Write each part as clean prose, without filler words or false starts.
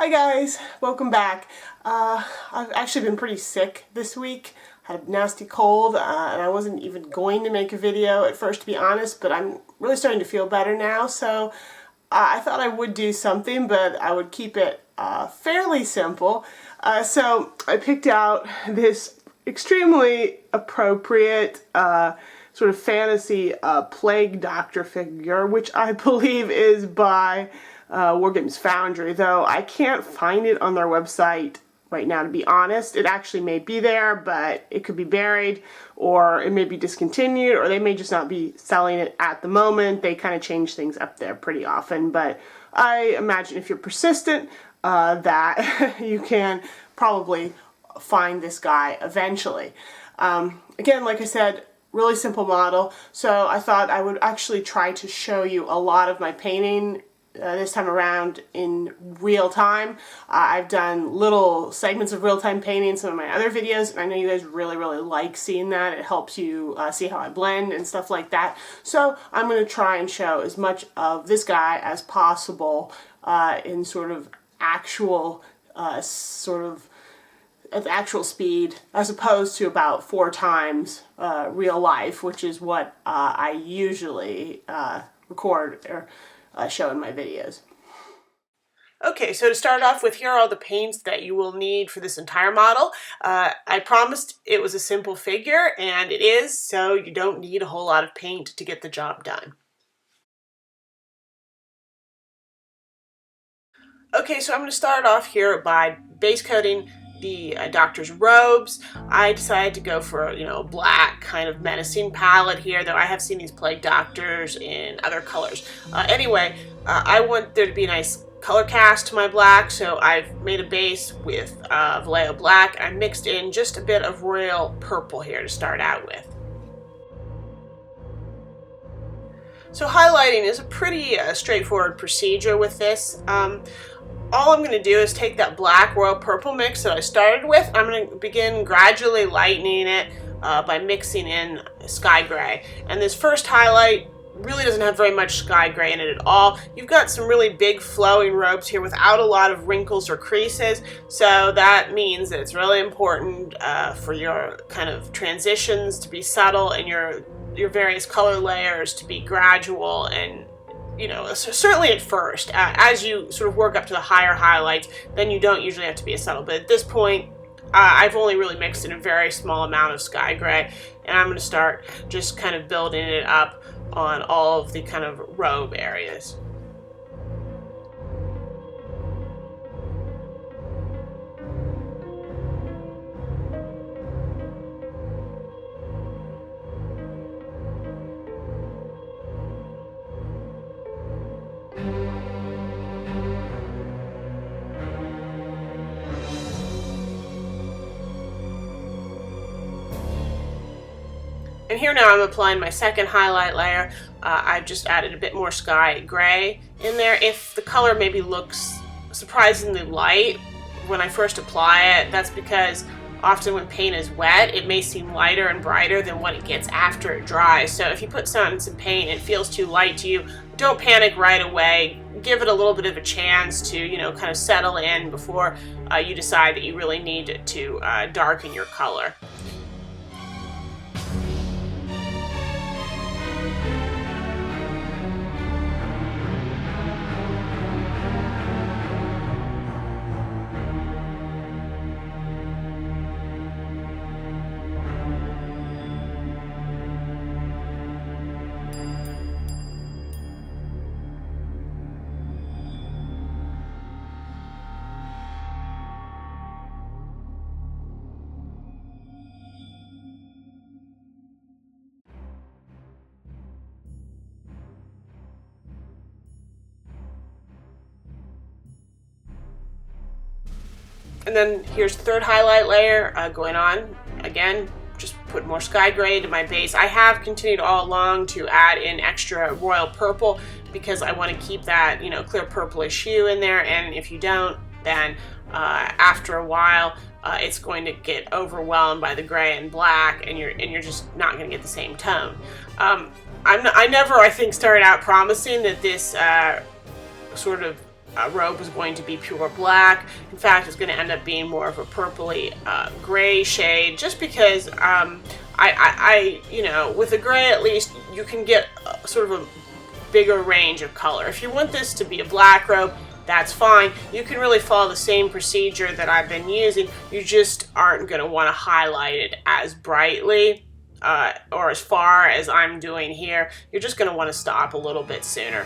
Hi guys, welcome back. I've actually been pretty sick this week. Had a nasty cold and I wasn't even going to make a video at first, to be honest, but I'm really starting to feel better now, so I thought I would do something, but I would keep it fairly simple. So I picked out this extremely appropriate sort of fantasy plague doctor figure, which I believe is by Wargames Foundry, though I can't find it on their website right now, to be honest. It actually may be there, but it could be buried, or it may be discontinued, or they may just not be selling it at the moment. They kind of change things up there pretty often, but I imagine if you're persistent that you can probably find this guy eventually. Again, like I said, really simple model, so I thought I would actually try to show you a lot of my painting this time around in real time. I've done little segments of real-time painting in some of my other videos, and I know you guys really like seeing that. It helps you see how I blend and stuff like that. So I'm going to try and show as much of this guy as possible in sort of actual at the actual speed, as opposed to about 4 times real life, which is what I usually record or show in my videos. Okay, so to start off with, here are all the paints that you will need for this entire model. I promised it was a simple figure, and it is, so you don't need a whole lot of paint to get the job done. Okay, so I'm going to start off here by base coating the doctor's robes. I decided to go for, a black kind of menacing palette here, though I have seen these plague doctors in other colors. Anyway, I want there to be a nice color cast to my black, so I've made a base with Vallejo black. I mixed in just a bit of royal purple here to start out with. So highlighting is a pretty straightforward procedure with this. All I'm going to do is take that black royal purple mix that I started with. I'm going to begin gradually lightening it by mixing in sky gray. And this first highlight really doesn't have very much sky gray in it at all. You've got some really big flowing robes here without a lot of wrinkles or creases, so that means that it's really important for your kind of transitions to be subtle and your various color layers to be gradual and certainly at first. As you sort of work up to the higher highlights, then you don't usually have to be as subtle. But at this point, I've only really mixed in a very small amount of sky gray, and I'm going to start just kind of building it up on all of the kind of robe areas. And here now I'm applying my second highlight layer. I've just added a bit more sky gray in there. If the color maybe looks surprisingly light when I first apply it, that's because often when paint is wet, it may seem lighter and brighter than what it gets after it dries. So if you put some paint and it feels too light to you, don't panic right away. Give it a little bit of a chance to, kind of settle in before you decide that you really need to darken your color. And then here's the third highlight layer going on. Again, just put more sky gray to my base. I have continued all along to add in extra royal purple because I want to keep that, clear purplish hue in there. And if you don't, then after a while, it's going to get overwhelmed by the gray and black, and you're just not going to get the same tone. I never, I think, started out promising that this sort of robe was going to be pure black. In fact, it's going to end up being more of a purpley gray shade, just because you know, with a gray at least you can get sort of a bigger range of color. If you want this to be a black robe, that's fine. You can really follow the same procedure that I've been using. You just aren't going to want to highlight it as brightly or as far as I'm doing here. You're just going to want to stop a little bit sooner.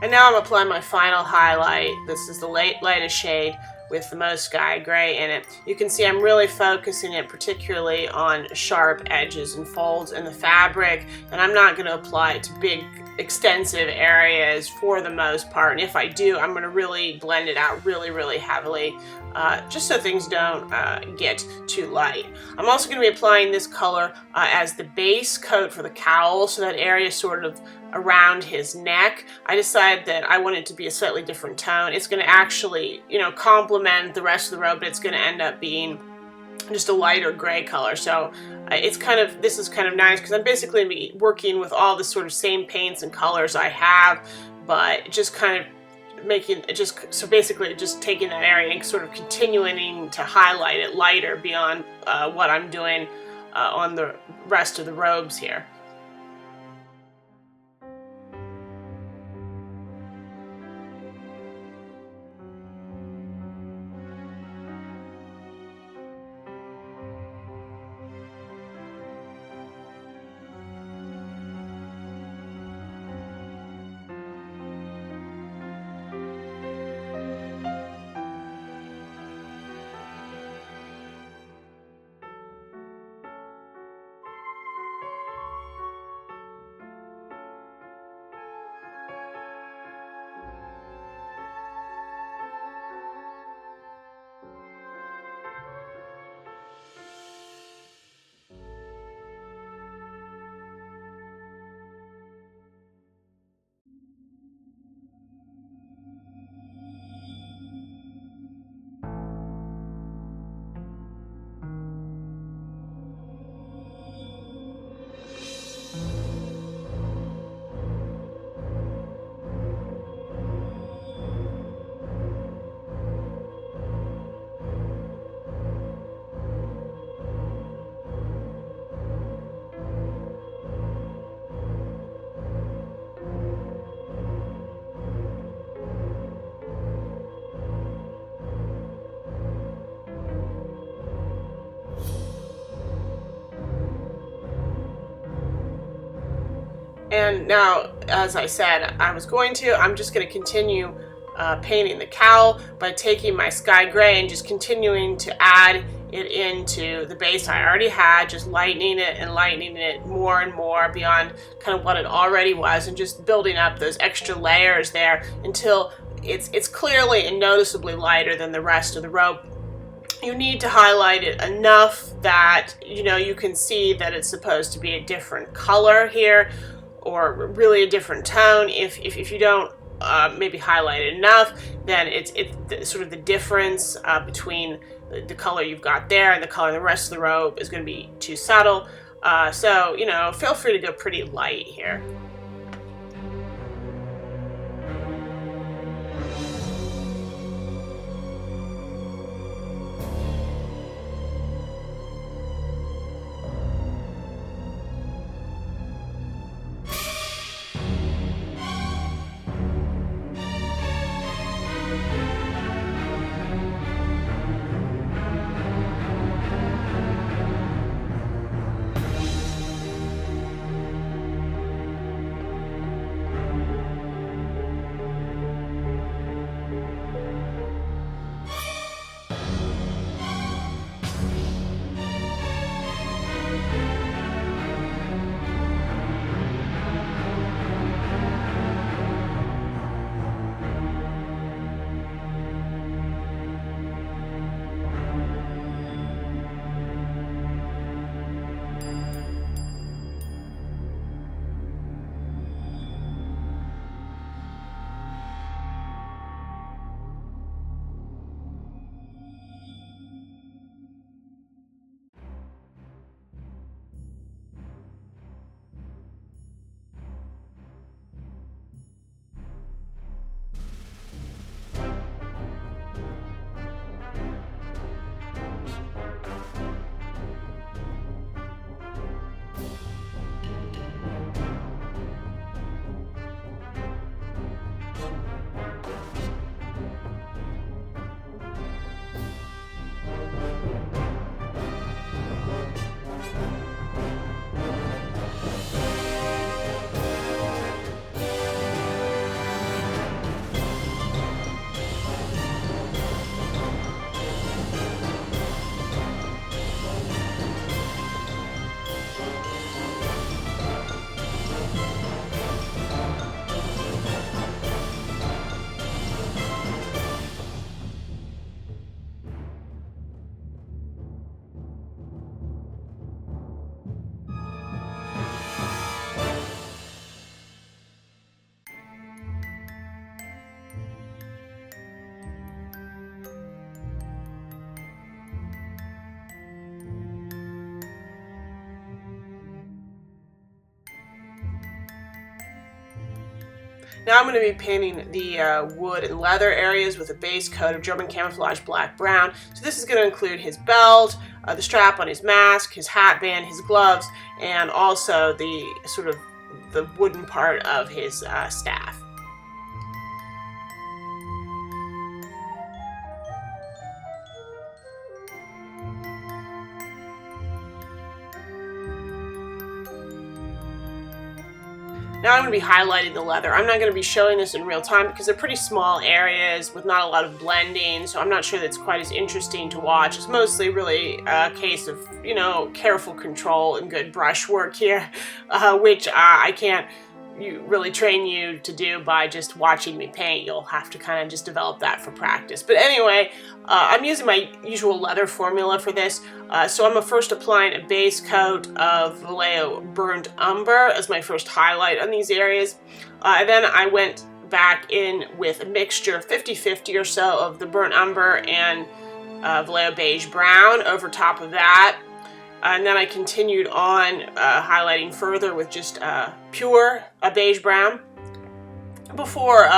And now I'm applying my final highlight. This is the lightest shade with the most sky gray in it. You can see I'm really focusing it particularly on sharp edges and folds in the fabric, and I'm not going to apply it to big extensive areas for the most part. And if I do, I'm going to really blend it out really heavily, just so things don't get too light. I'm also going to be applying this color as the base coat for the cowl, so that area sort of around his neck. I decided that I want it to be a slightly different tone. It's going to actually, you know, complement the rest of the robe, but it's going to end up being just a lighter gray color. So it's kind of, this is kind of nice because I'm basically going to be working with all the sort of same paints and colors I have, but just kind of making it just, so basically just taking that area and sort of continuing to highlight it lighter beyond what I'm doing on the rest of the robes here. And now, as I said, I'm just going to continue painting the cowl by taking my sky gray and just continuing to add it into the base I already had, just lightening it more and more beyond kind of what it already was, and just building up those extra layers there until it's clearly and noticeably lighter than the rest of the robe. You need to highlight it enough that, you know, you can see that it's supposed to be a different color here, or really a different tone. If you don't maybe highlight it enough, then it's sort of the difference between the color you've got there and the color of the rest of the robe is going to be too subtle. So, you know, feel free to go pretty light here. Now I'm going to be painting the wood and leather areas with a base coat of German camouflage black brown. So this is going to include his belt, the strap on his mask, his hat band, his gloves, and also the sort of the wooden part of his staff. Now I'm going to be highlighting the leather. I'm not going to be showing this in real time because they're pretty small areas with not a lot of blending, so I'm not sure that's quite as interesting to watch. It's mostly really a case of, you know, careful control and good brush work here, which I can't really train you to do by just watching me paint. You'll have to kind of just develop that for practice. But anyway, I'm using my usual leather formula for this. So I'm first applying a base coat of Vallejo Burnt Umber as my first highlight on these areas. And then I went back in with a mixture, 50-50 or so, of the Burnt Umber and Vallejo Beige Brown over top of that. And then I continued on highlighting further with just pure beige brown before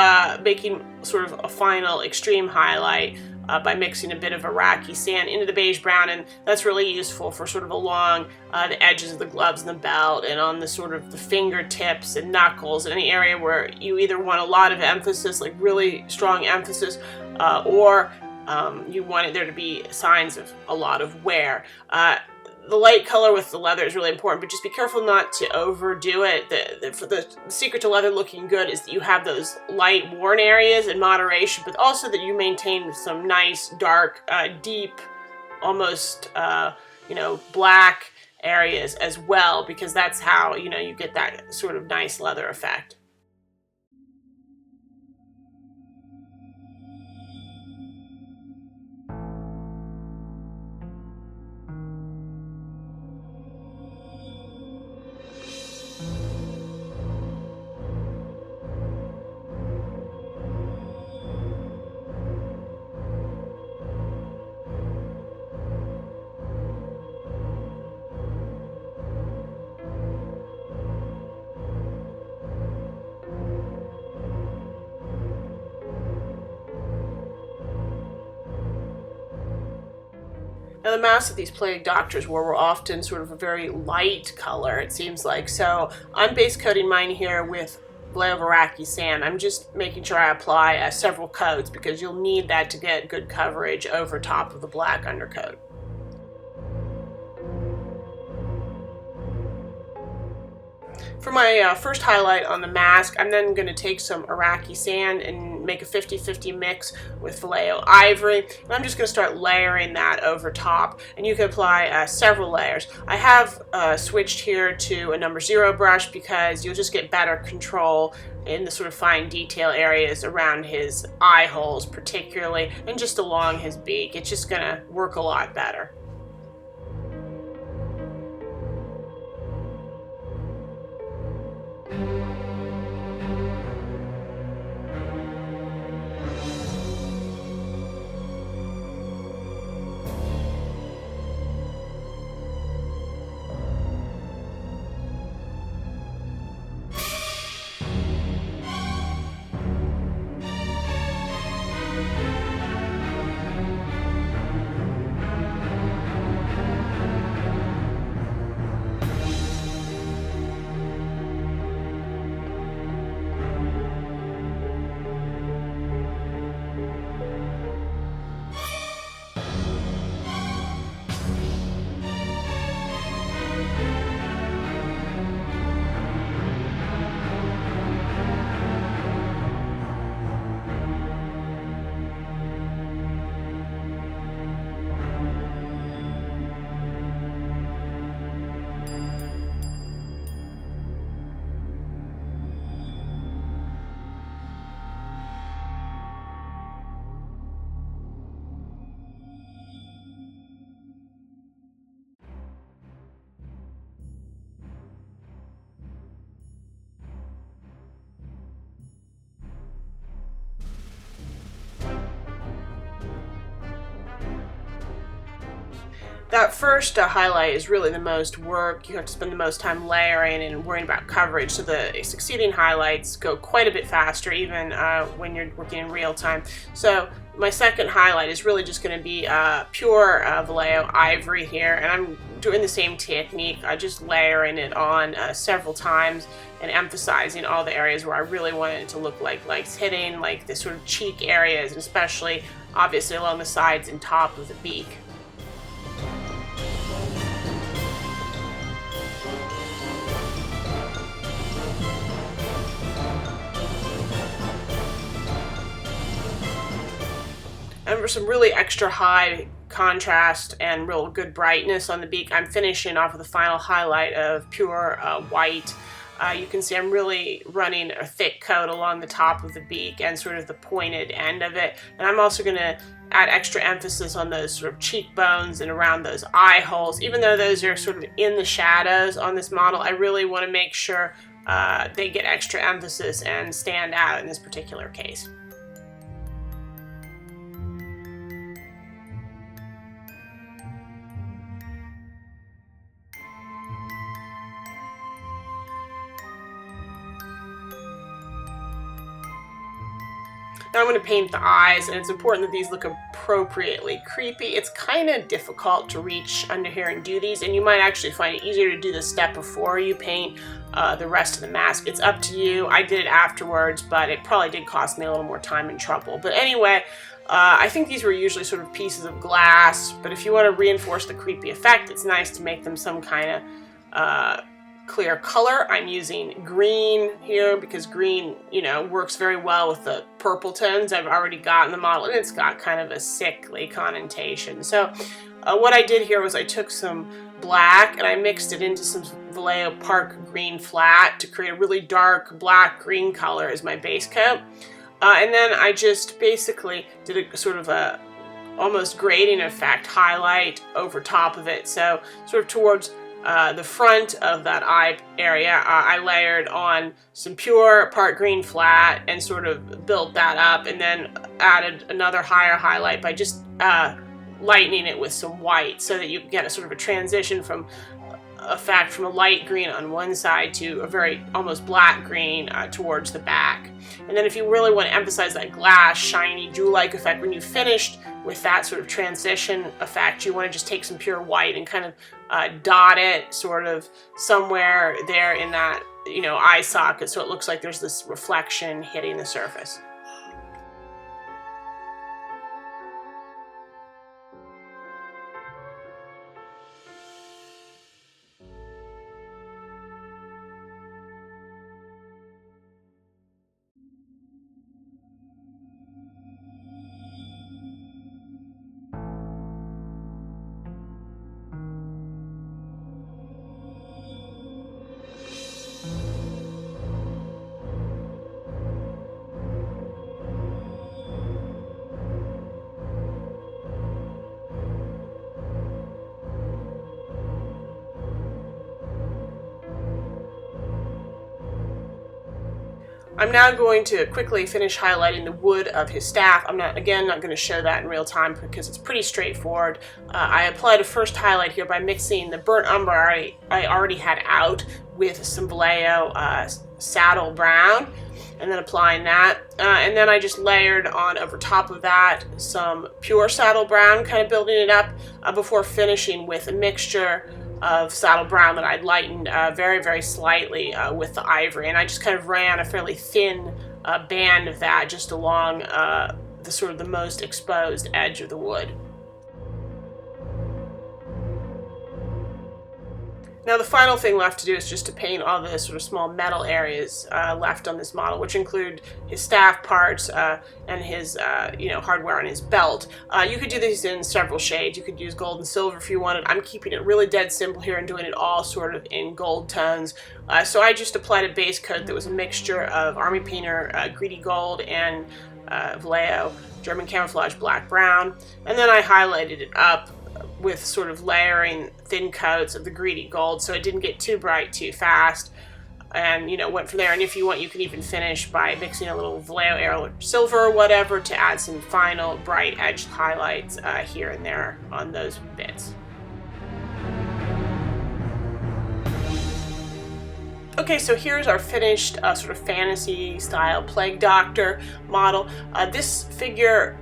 making sort of a final extreme highlight by mixing a bit of Iraqi sand into the beige brown, and that's really useful for sort of along the edges of the gloves and the belt and on the sort of the fingertips and knuckles, in any area where you either want a lot of emphasis, like really strong emphasis, or you want there to be signs of a lot of wear. The light color with the leather is really important, but just be careful not to overdo it. The secret to leather looking good is that you have those light worn areas in moderation, but also that you maintain some nice, dark, deep, almost, black areas as well, because that's how, you get that sort of nice leather effect. Now the masks that these plague doctors wore were often sort of a very light color, it seems like. So I'm base coating mine here with Vallejo Iraqi sand. I'm just making sure I apply several coats because you'll need that to get good coverage over top of the black undercoat. For my first highlight on the mask, I'm then going to take some Iraqi sand and make a 50-50 mix with Vallejo ivory. And I'm just going to start layering that over top. And you can apply several layers. I have switched here to a number 0 brush because you'll just get better control in the sort of fine detail areas around his eye holes particularly, and just along his beak. It's just going to work a lot better. That first highlight is really the most work. You have to spend the most time layering and worrying about coverage, so the succeeding highlights go quite a bit faster, even when you're working in real time. So my second highlight is really just going to be pure Vallejo ivory here, and I'm doing the same technique. I just layering it on several times and emphasizing all the areas where I really want it to look like lights hitting, like the sort of cheek areas, and especially obviously along the sides and top of the beak. And for some really extra high contrast and real good brightness on the beak, I'm finishing off with the final highlight of pure white. You can see I'm really running a thick coat along the top of the beak and sort of the pointed end of it. And I'm also going to add extra emphasis on those sort of cheekbones and around those eye holes. Even though those are sort of in the shadows on this model, I really want to make sure they get extra emphasis and stand out in this particular case. Now I'm going to paint the eyes, and it's important that these look appropriately creepy. It's kind of difficult to reach under here and do these, and you might actually find it easier to do this step before you paint the rest of the mask. It's up to you. I did it afterwards, but it probably did cost me a little more time and trouble. But anyway, I think these were usually sort of pieces of glass, but if you want to reinforce the creepy effect, it's nice to make them some kind of clear color. I'm using green here because green, works very well with the purple tones I've already got in the model, and it's got kind of a sickly connotation. So what I did here was I took some black and I mixed it into some Vallejo Park green flat to create a really dark black-green color as my base coat. And then I just basically did a sort of a almost grading effect highlight over top of it. So sort of towards the front of that eye area, I layered on some pure part green flat and sort of built that up, and then added another higher highlight by just lightening it with some white, so that you get a sort of a transition from effect from a light green on one side to a very almost black green towards the back. And then if you really want to emphasize that glass, shiny, jewel-like effect, when you finished with that sort of transition effect, you want to just take some pure white and kind of dot it sort of somewhere there in that, eye socket, so it looks like there's this reflection hitting the surface. I'm now going to quickly finish highlighting the wood of his staff. I'm not going to show that in real time because it's pretty straightforward. I applied a first highlight here by mixing the burnt umber I already had out with some Vallejo saddle brown, and then applying that. And then I just layered on over top of that some pure saddle brown, kind of building it up before finishing with a mixture of saddle brown that I'd lightened very, very slightly with the ivory. And I just kind of ran a fairly thin band of that just along the sort of the most exposed edge of the wood. Now the final thing left to do is just to paint all the sort of small metal areas left on this model, which include his staff parts and his hardware on his belt. You could do these in several shades. You could use gold and silver if you wanted. I'm keeping it really dead simple here and doing it all sort of in gold tones. So I just applied a base coat that was a mixture of Army Painter Greedy Gold and Vallejo German Camouflage Black Brown, and then I highlighted it up with sort of layering thin coats of the Greedy Gold so it didn't get too bright too fast, and went from there. And if you want, you can even finish by mixing a little Vallejo Arrow Silver or whatever to add some final bright edge highlights here and there on those bits. Okay, so here's our finished sort of fantasy style Plague Doctor model. This figure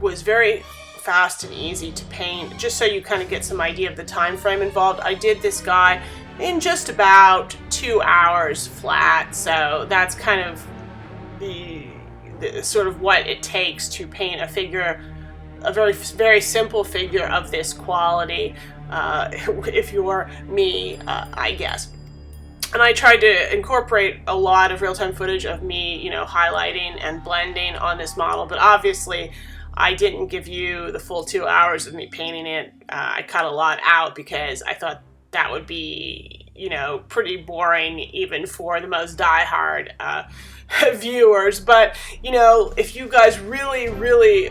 was very fast and easy to paint, just so you kind of get some idea of the time frame involved. I did this guy in just about 2 hours flat, so that's kind of the sort of what it takes to paint a figure, a very simple figure of this quality, if you're me, I guess. And I tried to incorporate a lot of real-time footage of me, you know, highlighting and blending on this model, but obviously I didn't give you the full 2 hours of me painting it. I cut a lot out because I thought that would be, you know, pretty boring even for the most diehard viewers. But, you know, if you guys really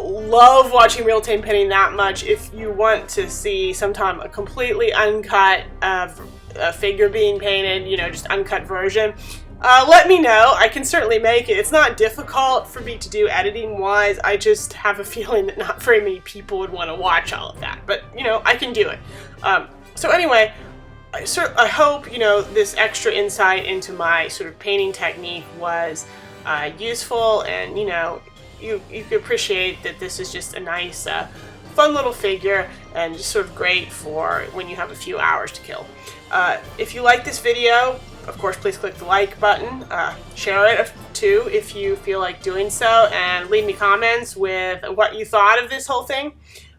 love watching real-time painting that much, if you want to see sometime a completely uncut a figure being painted, you know, just uncut version, let me know. I can certainly make it. It's not difficult for me to do editing wise. I just have a feeling that not very many people would want to watch all of that, but you know, I can do it. So anyway, I hope, you know, this extra insight into my sort of painting technique was useful, and you know, you can appreciate that this is just a nice fun little figure and just sort of great for when you have a few hours to kill. If you like this video, of course, please click the like button, share it too if you feel like doing so, and leave me comments with what you thought of this whole thing.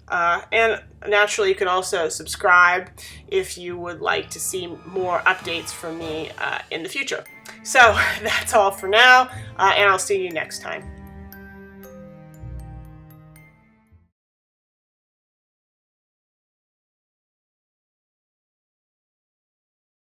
And naturally, you can also subscribe if you would like to see more updates from me in the future. So that's all for now, and I'll see you next time.